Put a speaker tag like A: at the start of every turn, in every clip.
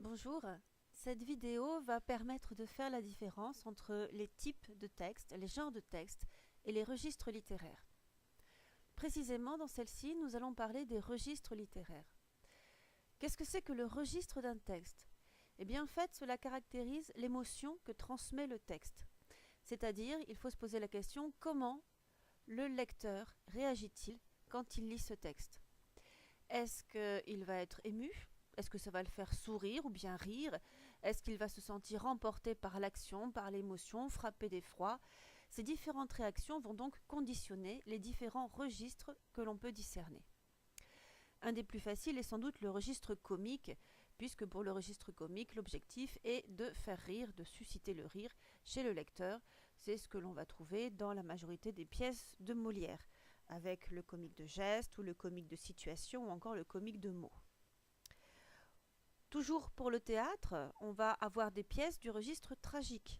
A: Bonjour, cette vidéo va permettre de faire la différence entre les types de textes, les genres de textes et les registres littéraires. Précisément dans celle-ci, nous allons parler des registres littéraires. Qu'est-ce que c'est que le registre d'un texte? Eh bien en fait, cela caractérise l'émotion que transmet le texte. C'est-à-dire, il faut se poser la question, comment le lecteur réagit-il quand il lit ce texte? Est-ce qu'il va être ému? Est-ce que ça va le faire sourire ou bien rire? Est-ce qu'il va se sentir emporté par l'action, par l'émotion, frappé d'effroi? Ces différentes réactions vont donc conditionner les différents registres que l'on peut discerner. Un des plus faciles est sans doute le registre comique, puisque pour le registre comique, l'objectif est de faire rire, de susciter le rire chez le lecteur. C'est ce que l'on va trouver dans la majorité des pièces de Molière, avec le comique de geste ou le comique de situation ou encore le comique de mots. Toujours pour le théâtre, on va avoir des pièces du registre tragique.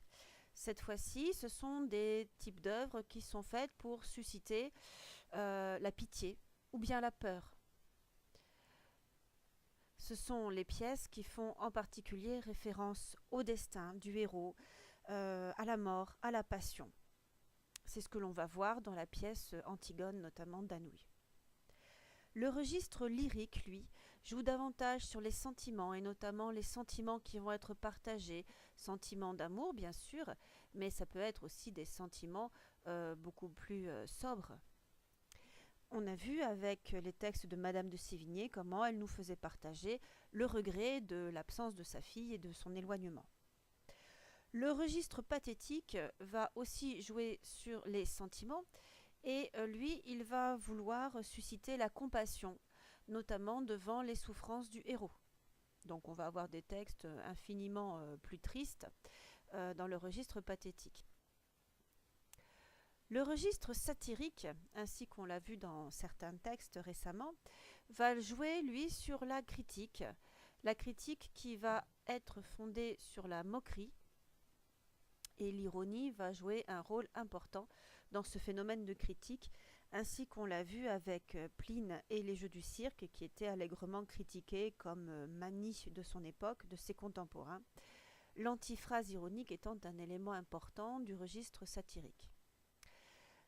A: Cette fois-ci, ce sont des types d'œuvres qui sont faites pour susciter la pitié ou bien la peur. Ce sont les pièces qui font en particulier référence au destin du héros, à la mort, à la passion. C'est ce que l'on va voir dans la pièce Antigone, notamment d'Anouilh. Le registre lyrique, lui, joue davantage sur les sentiments, et notamment les sentiments qui vont être partagés, sentiments d'amour bien sûr, mais ça peut être aussi des sentiments beaucoup plus sobres. On a vu avec les textes de Madame de Sévigné comment elle nous faisait partager le regret de l'absence de sa fille et de son éloignement. Le registre pathétique va aussi jouer sur les sentiments, et lui, il va vouloir susciter la compassion, notamment devant les souffrances du héros. Donc on va avoir des textes infiniment plus tristes dans le registre pathétique. Le registre satirique, ainsi qu'on l'a vu dans certains textes récemment, va jouer, lui, sur la critique qui va être fondée sur la moquerie, et l'ironie va jouer un rôle important dans ce phénomène de critique, ainsi qu'on l'a vu avec Pline et les Jeux du cirque, qui étaient allègrement critiqués comme manie de son époque, de ses contemporains, l'antiphrase ironique étant un élément important du registre satirique.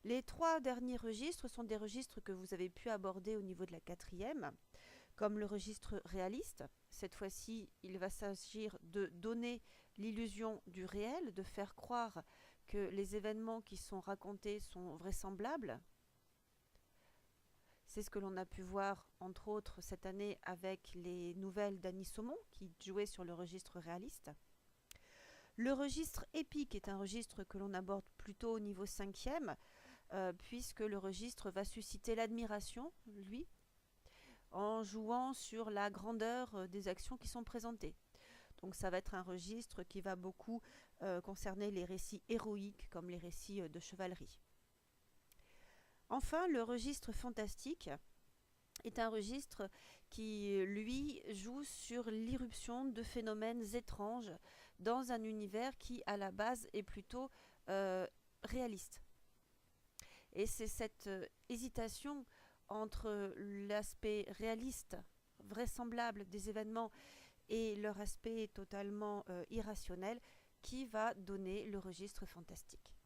A: Les trois derniers registres sont des registres que vous avez pu aborder au niveau de la quatrième, comme le registre réaliste. Cette fois-ci, il va s'agir de donner l'illusion du réel, de faire croire que les événements qui sont racontés sont vraisemblables. C'est ce que l'on a pu voir, entre autres, cette année avec les nouvelles d'Annie Saumon, qui jouaient sur le registre réaliste. Le registre épique est un registre que l'on aborde plutôt au niveau 5e, puisque le registre va susciter l'admiration, lui, en jouant sur la grandeur des actions qui sont présentées. Donc ça va être un registre qui va beaucoup concerner les récits héroïques comme les récits de chevalerie. Enfin, le registre fantastique est un registre qui, lui, joue sur l'irruption de phénomènes étranges dans un univers qui, à la base, est plutôt réaliste. Et c'est cette hésitation entre l'aspect réaliste, vraisemblable des événements et leur aspect totalement irrationnel qui va donner le registre fantastique.